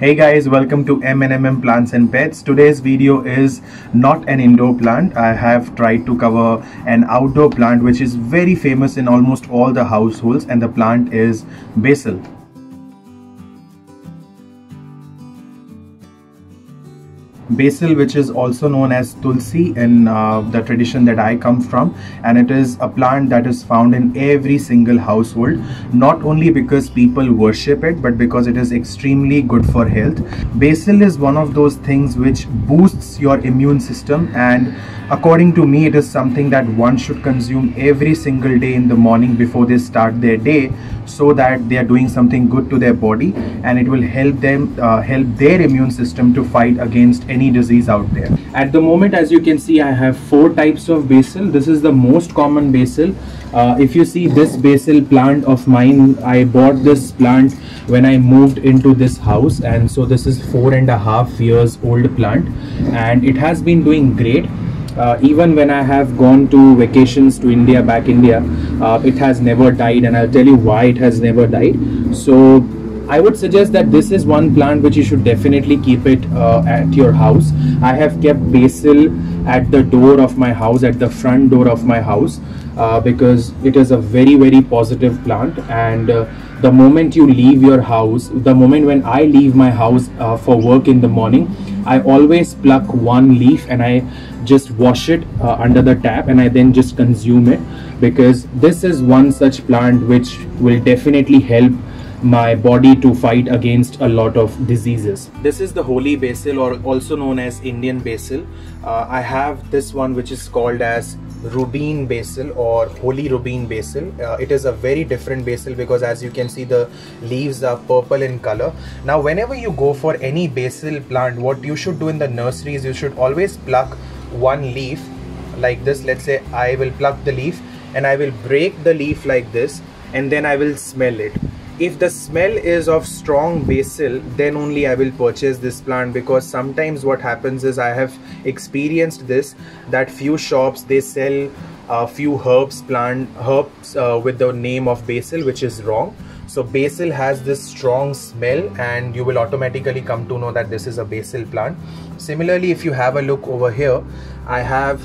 Hey guys, welcome to m&mm Plants and Pets. Today's video is not an indoor plant. I have tried to cover an outdoor plant which is very famous in almost all the households, and the plant is basil. Basil, which is also known as Tulsi in the tradition that I come from, and it is a plant that is found in every single household, not only because people worship it but because it is extremely good for health. Basil is one of those things which boosts your immune system, and according to me it is something that one should consume every single day in the morning before they start their day, so that they are doing something good to their body and it will help them help their immune system to fight against any disease out there. At the moment, as you can see, I have 4 types of basil. This is the most common basil. If you see this basil plant of mine, I bought this plant when I moved into this house, and so this is 4.5 years old plant, and it has been doing great. Even when I have gone to vacations to India, back India, it has never died, and I'll tell you why it has never died. So I would suggest that this is one plant which you should definitely keep it at your house. I have kept basil at the door of my house, at the front door of my house, because it is a very positive plant, and the moment you leave your house, the moment when I leave my house for work in the morning, I always pluck one leaf and I just wash it under the tap, and I then just consume it, because this is one such plant which will definitely help my body to fight against a lot of diseases. This is the holy basil, or also known as Indian basil. I have this one which is called as rubin basil or holy rubin basil. It is a very different basil because, as you can see, the leaves are purple in color. Now whenever you go for any basil plant, what you should do in the nursery is you should always pluck one leaf like this. Let's say I will pluck the leaf and I will break the leaf like this, and then I will smell it. If the smell is of strong basil, then only I will purchase this plant, because sometimes what happens is, I have experienced this, that few shops, they sell a few herbs with the name of basil, which is wrong. So basil has this strong smell, and you will automatically come to know that this is a basil plant. Similarly, if you have a look over here, I have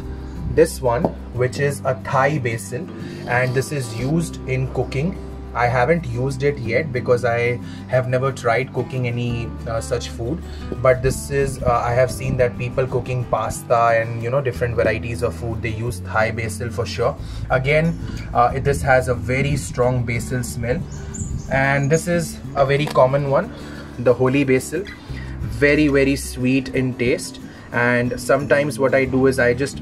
this one which is a Thai basil, and this is used in cooking. I haven't used it yet because I have never tried cooking any such food, but this is I have seen that people cooking pasta and different varieties of food, they use Thai basil for sure. Again, this has a very strong basil smell, and this is a very common one, the holy basil. Very sweet in taste, and sometimes what I do is I just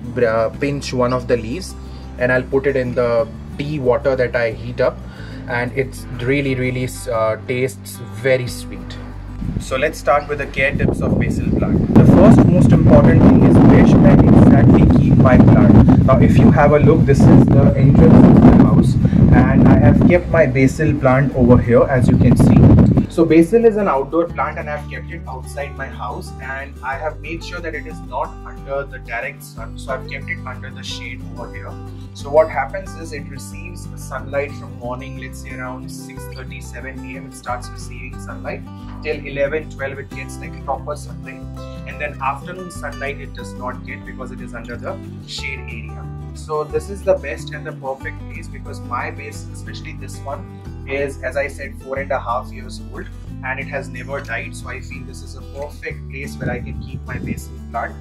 pinch one of the leaves and I'll put it in the tea water that I heat up, and it's really tastes very sweet. So let's start with the care tips of basil plant. The first most important thing is, where should I exactly keep my plant? Now if you have a look, this is the entrance of the house, and I have kept my basil plant over here, as you can see. So basil is an outdoor plant, and I have kept it outside my house, and I have made sure that it is not under the direct sun, so I've kept it under the shade over here. So what happens is, it receives sunlight from morning, let's say around 6:30, 7 AM, it starts receiving sunlight, till 11, 12 it gets like proper sunlight, and then afternoon sunlight it does not get because it is under the shade area. So this is the best and the perfect place, because my basil, especially this one, is, as I said, 4.5 years old, and it has never died. So I feel this is a perfect place where I can keep my basil plant.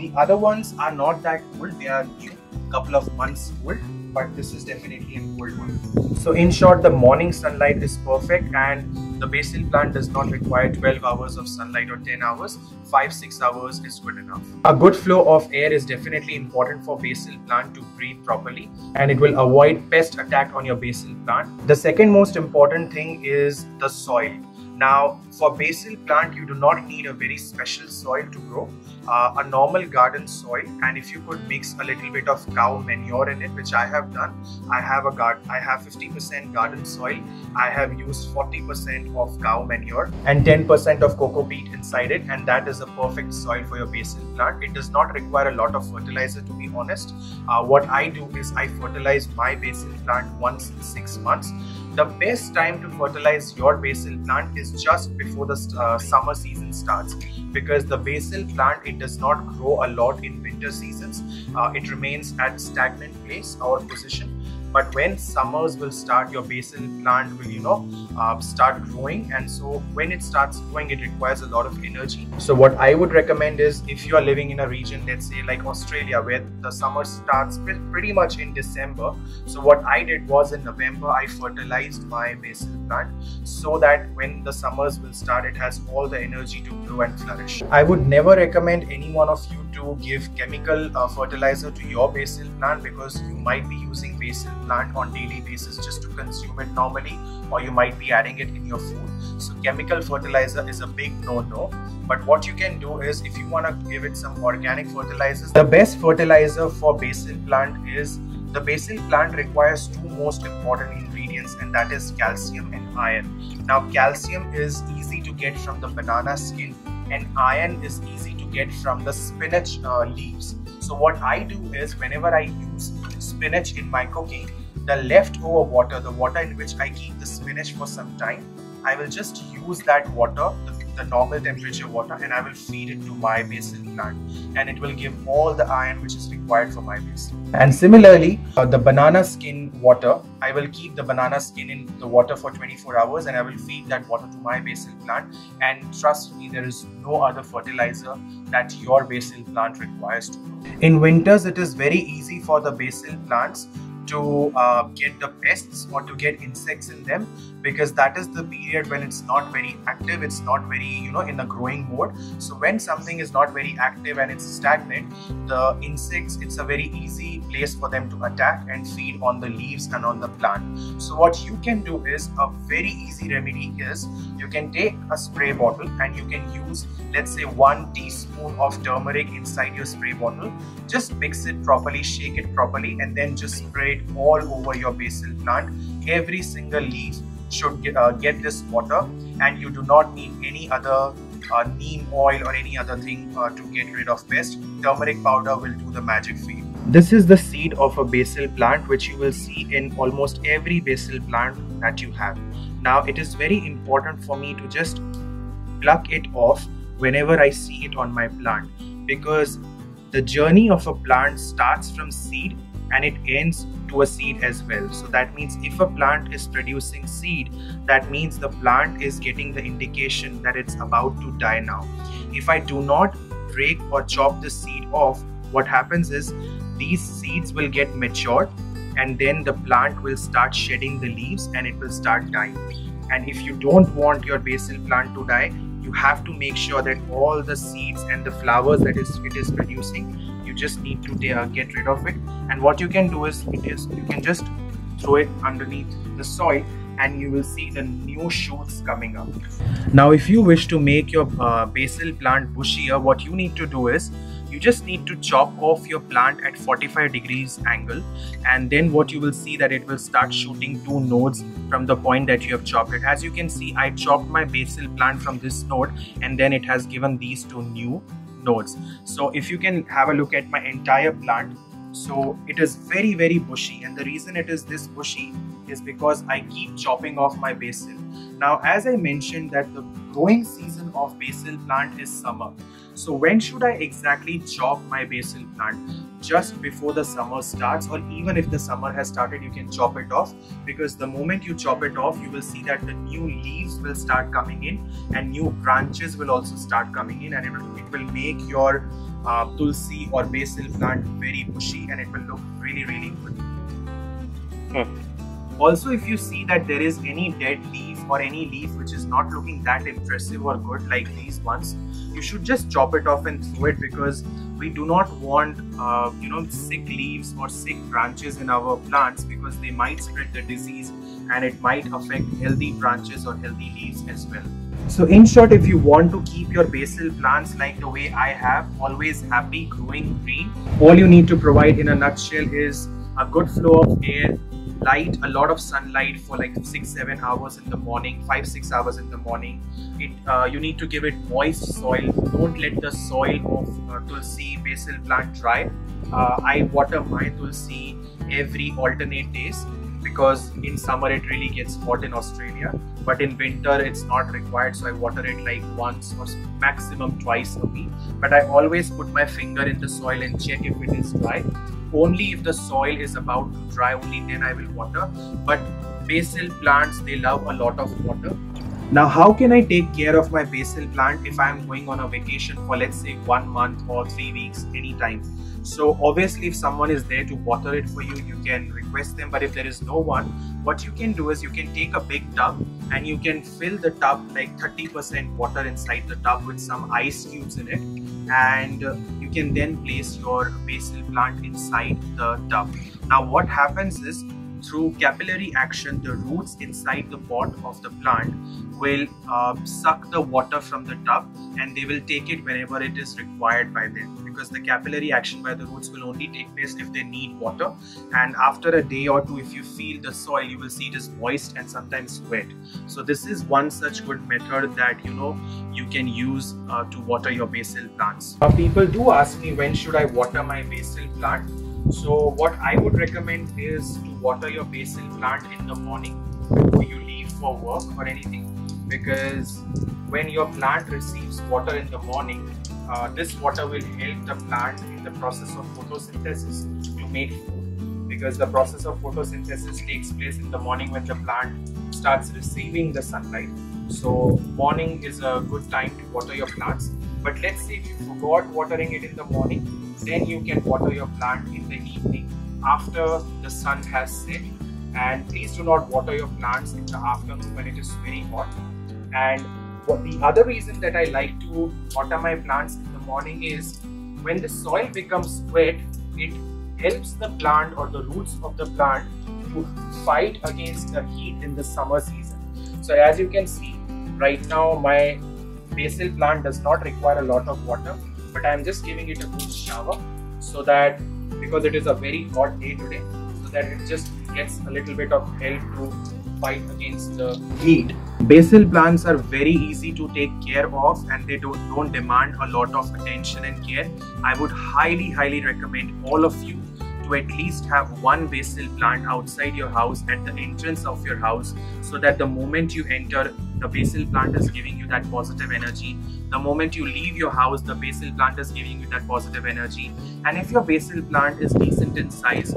The other ones are not that old, they are new, couple of months old, but this is definitely an old one. So in short, the morning sunlight is perfect, and the basil plant does not require 12 hours of sunlight or 10 hours. 5-6 hours is good enough. A good flow of air is definitely important for basil plant to breathe properly, and it will avoid pest attack on your basil plant. The second most important thing is the soil. Now for basil plant, you do not need a very special soil to grow. A normal garden soil, and if you could mix a little bit of cow manure in it, which I have done. I have 50% garden soil. I have used 40% of cow manure and 10% of cocoa peat inside it, and that is a perfect soil for your basil plant. It does not require a lot of fertilizer, to be honest. What I do is I fertilize my basil plant once in 6 months. The best time to fertilize your basil plant is just before the summer season starts, because the basil plant, it does not grow a lot in winter seasons. It remains at stagnant place or position. But when summers will start, your basil plant will start growing, and so when it starts growing, it requires a lot of energy. So what I would recommend is, if you are living in a region, let's say like Australia, where the summer starts pretty much in December, so what I did was in November I fertilized my basil plant, so that when the summers will start, it has all the energy to grow and flourish. I would never recommend any one of you to give chemical fertilizer to your basil plant, because you might be using basil plant on daily basis just to consume it normally, or you might be adding it in your food. So chemical fertilizer is a big no-no. But what you can do is, if you want to give it some organic fertilizers, the best fertilizer for basil plant is, the basil plant requires two most important ingredients, and that is calcium and iron. Now calcium is easy to get from the banana skin, and iron is easy to get from the spinach leaves. So what I do is, whenever I use spinach in my cooking, the leftover water, the water in which I keep the spinach for some time, I will just use that water, the normal temperature water, and I will feed it to my basil plant, and it will give all the iron which is required for my basil. And similarly, the banana skin water, I will keep the banana skin in the water for 24 hours, and I will feed that water to my basil plant. And trust me, there is no other fertilizer that your basil plant requires to grow. In winters, it is very easy for the basil plants to get the pests or to get insects in them, because that is the period when it's not very active, it's not very in the growing mode. So when something is not very active and it's stagnant, the insects, it's a very easy place for them to attack and feed on the leaves and on the plant. So what you can do is, a very easy remedy is, you can take a spray bottle and you can use, let's say, 1 teaspoon of turmeric inside your spray bottle. Just mix it properly, shake it properly, and then just spray it all over your basil plant. Every single leaf should get this water, and you do not need any other neem oil or any other thing to get rid of pests. Turmeric powder will do the magic for you. This is the seed of a basil plant, which you will see in almost every basil plant that you have. Now it is very important for me to just pluck it off whenever I see it on my plant, because the journey of a plant starts from seed and it ends to a seed as well. So that means if a plant is producing seed, that means the plant is getting the indication that it's about to die now. If I do not break or chop the seed off, what happens is, these seeds will get matured, and then the plant will start shedding the leaves and it will start dying. And if you don't want your basil plant to die, you have to make sure that all the seeds and the flowers that it is producing, you just need to get rid of it. And what you can do is, you can just throw it underneath the soil, and you will see the new shoots coming up. Now if you wish to make your basil plant bushier, what you need to do is, you just need to chop off your plant at 45 degrees angle, and then what you will see that it will start shooting 2 nodes from the point that you have chopped it. As you can see, I chopped my basil plant from this node, and then it has given these 2 new nodes. So if you can have a look at my entire plant, so it is very, very bushy, and the reason it is this bushy is because I keep chopping off my basil. Now as I mentioned that the growing season of basil plant is summer. So when should I exactly chop my basil plant? Just before the summer starts, or even if the summer has started, you can chop it off, because the moment you chop it off, you will see that the new leaves will start coming in, and new branches will also start coming in, and it will make your Tulsi or basil plant very bushy, and it will look really, really good. Also, if you see that there is any dead leaf or any leaf which is not looking that impressive or good like these ones, you should just chop it off and throw it, because we do not want sick leaves or sick branches in our plants, because they might spread the disease and it might affect healthy branches or healthy leaves as well. So in short, if you want to keep your basil plants like the way I have, always happy, growing green, all you need to provide in a nutshell is a good flow of air, light, a lot of sunlight for like 6-7 hours in the morning, 5-6 hours in the morning. You need to give it moist soil. Don't let the soil of Tulsi basil plant dry. I water my Tulsi every alternate days. because in summer it really gets hot in Australia, but in winter it's not required, so I water it like once or maximum twice a week. But I always put my finger in the soil and check if it is dry. Only if the soil is about to dry, only then I will water. But basil plants, they love a lot of water. Now, how can I take care of my basil plant if I am going on a vacation for, let's say, 1 month or 3 weeks, anytime? So obviously, if someone is there to water it for you, you can request them. But if there is no one, what you can do is you can take a big tub and you can fill the tub like 30% water inside the tub with some ice cubes in it. And you can then place your basil plant inside the tub. Now, what happens is, through capillary action, the roots inside the pot of the plant will suck the water from the tub, and they will take it whenever it is required by them, because the capillary action by the roots will only take place if they need water. And after a day or two, if you feel the soil, you will see it is moist and sometimes wet. So this is one such good method that you can use to water your basil plants. People do ask me, when should I water my basil plant? So what I would recommend is to water your basil plant in the morning before you leave for work or anything, because when your plant receives water in the morning, this water will help the plant in the process of photosynthesis to make food, because the process of photosynthesis takes place in the morning when the plant starts receiving the sunlight. So morning is a good time to water your plants. But let's say if you forgot watering it in the morning, then you can water your plant in the evening after the sun has set. And please do not water your plants in the afternoon when it is very hot. And the other reason that I like to water my plants in the morning is, when the soil becomes wet, it helps the plant or the roots of the plant to fight against the heat in the summer season. So as you can see, right now my basil plant does not require a lot of water, but I am just giving it a good shower, so that, because it is a very hot day today, so that it just gets a little bit of help to fight against the heat. Basil plants are very easy to take care of, and they don't demand a lot of attention and care. I would highly recommend all of you to at least have one basil plant outside your house, at the entrance of your house, so that the moment you enter, the basil plant is giving you that positive energy. The moment you leave your house, the basil plant is giving you that positive energy. And if your basil plant is decent in size,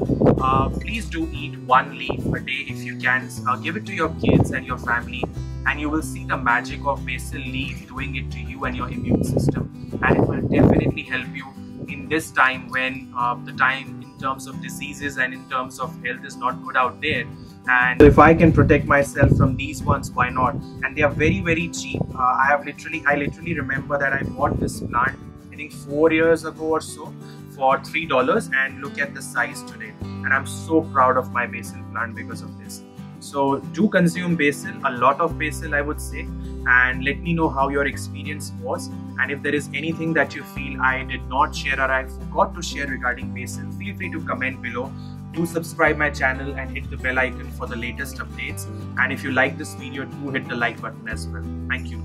please do eat one leaf a day if you can. Give it to your kids and your family, and you will see the magic of basil leaf doing it to you and your immune system. And it will definitely help you in this time, when the time in terms of diseases and in terms of health is not good out there. And so if I can protect myself from these ones, why not? And they are very cheap. I literally remember that I bought this plant, I think 4 years ago or so, for $3, and look at the size today. And I'm so proud of my basil plant because of this. So do consume basil, a lot of basil I would say, and let me know how your experience was. And if there is anything that you feel I did not share or I forgot to share regarding basil, feel free to comment below. Do subscribe my channel and hit the bell icon for the latest updates. And if you like this video, do hit the like button as well. Thank you.